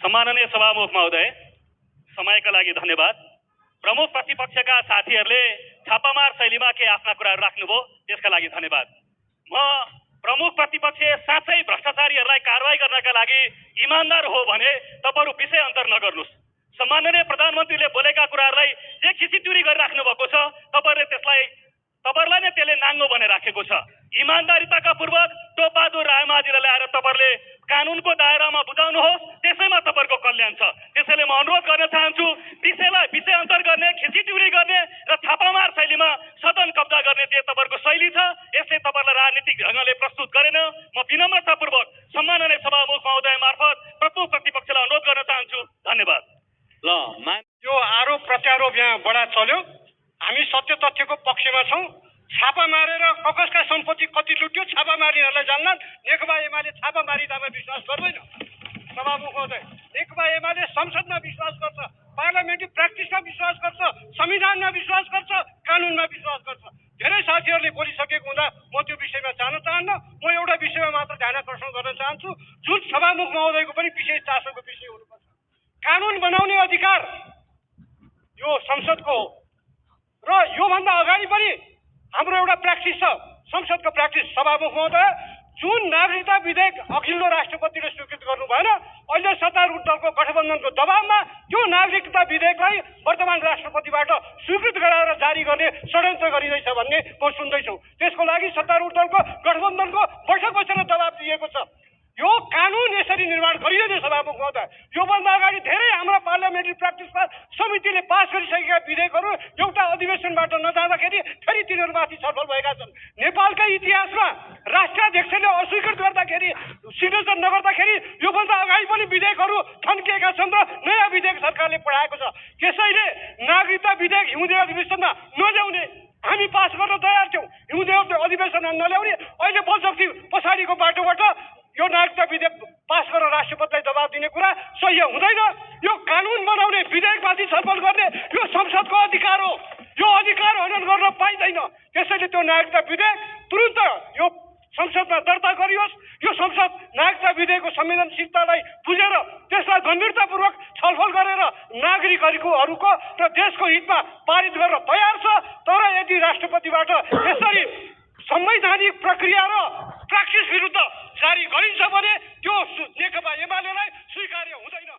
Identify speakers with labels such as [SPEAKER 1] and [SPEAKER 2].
[SPEAKER 1] सम्माननीय सभामुख महोदय, समयका लागि धन्यवाद। प्रमुख प्रतिपक्षका साथीहरूले छापामार शैलीमा के आफ्ना कुराहरू राख्नुभयो, त्यसका लागि धन्यवाद। म प्रमुख प्रतिपक्ष साँच्चै भ्रष्टाचारीहरूलाई कारवाही गर्नका लागि इमानदार हो भने तपाईहरु विषय अन्तर नगर्नुस्। सम्माननीय प्रधानमन्त्रीले बोलेका कुराहरूलाई जे खिचिचुरी गरिराख्नु भएको छ, तपाईहरुलाई नै त्यसले नाङ्गो भनेर राखेको छ। इमानदारीताका पूर्वक टोपबहादुर रायमाझीलाई ल्याएर तपाईहरुले कानुनको दायरामा बुझाउनुहोस्, त्यसैमा तपाईहरुको कल्याण छ। त्यसैले म अनुरोध गर्न चाहन्छु, विषयलाई विषय अन्तर गर्ने, खिचिचुरी गर्ने र छापामार शैलीमा सदन कब्जा गर्ने जे तपाईहरुको शैली छ, यसले तपाईहरुलाई राजनीतिक ढंगले प्रस्तुत गरेन। म विनम्रतापूर्वक सम्माननीय सभामुख महोदय मार्फत प्रमुख प्रतिपक्षलाई अनुरोध गर्न चाहन्छु। धन्यवाद।
[SPEAKER 2] यो आरोप प्रत्यारोप यहाँ बडा चल्यो। हामी सत्य तथ्यको पक्षमा छौं। छापा मारेर कसका सम्पत्ति कति लुट्यो छापा मारिनेहरूलाई जान्नन्। नेकपा एमाले छापा मारिदामा विश्वास गर्दैन। सभामुख महोदय, नेकपा एमाले संसदमा विश्वास गर्छ, पार्लियामेन्ट्री प्र्याक्टिसमा विश्वास गर्छ, संविधानमा विश्वास गर्छ, कानुनमा विश्वास गर्छ। धेरै साथीहरूले बोलिसकेको हुँदा म त्यो विषयमा जान चाहन्न। म एउटा विषयमा मात्र ध्यान आकर्षण गर्न चाहन्छु, जुन सभामुख महोदयको पनि विशेष चासोको विषय हुनुपर्छ। कानुन बनाउने अधिकार यो संसदको हो र योभन्दा अगाडि पनि हाम्रो एउटा प्र्याक्टिस छ, संसदको प्र्याक्टिस। सभामुख महोदय, जुन नागरिकता विधेयक अघिल्लो राष्ट्रपतिले स्वीकृत गर्नु भएन, अहिले सत्तारूढ दलको गठबन्धनको दबावमा त्यो नागरिकता विधेयकलाई वर्तमान राष्ट्रपतिबाट स्वीकृत गराएर जारी गर्ने षड्यन्त्र गरिँदैछ भन्ने म सुन्दैछु। त्यसको लागि सत्तारूढ दलको गठबन्धनको बैठक बसेर दबाब दिएको छ। यो कानुन यसरी निर्माण गरिँदैन। सभामुख महोदय, योभन्दा अगाडि धेरै हाम्रा पार्लियामेन्ट्री प्र्याक्टिसमा समितिले पास गरिसकेका विधेयकहरू एउटा अधिवेशनबाट नजाँदाखेरि फेरि तिनीहरूमाथि छलफल भएका छन्। नेपालकै इतिहासमा राष्ट्राध्यक्षले अस्वीकृत गर्दाखेरि, सिग्नेचर नगर्दाखेरि योभन्दा अगाडि पनि विधेयकहरू थन्किएका छन् र नयाँ विधेयक सरकारले पठाएको छ। त्यसैले नागरिकता विधेयक हिउँदे अधिवेशनमा नल्याउने हामी पास गर्न तयार छौँ। हिउँदे अधिवेशनमा नल्याउने, अहिले बलशक्ति पछाडिको बाटोबाट यो नागरिकता विधेयक पास गरेर राष्ट्रपतिलाई दबाब दिने कुरा सही हुँदैन। यो कानुन बनाउने, विधेयकमाथि छलफल गर्ने यो संसदको अधिकार हो। यो अधिकार हनन गर्न पाइँदैन। त्यसैले त्यो नागरिकता विधेयक तुरुन्त यो संसदमा दर्ता गरियोस्। यो संसद नागरिकता विधेयकको संवेदनशीलतालाई बुझेर त्यसलाई गम्भीरतापूर्वक छलफल गरेर नागरिकहरूको र देशको हितमा पारित गर्न तयार छ। तर यदि राष्ट्रपतिबाट यसरी संवैधानिक प्रक्रिया र प्र्याक्टिस विरुद्ध जारी गरिन्छ भने त्यो नेकपा एमालेलाई स्वीकार्य हुँदैन।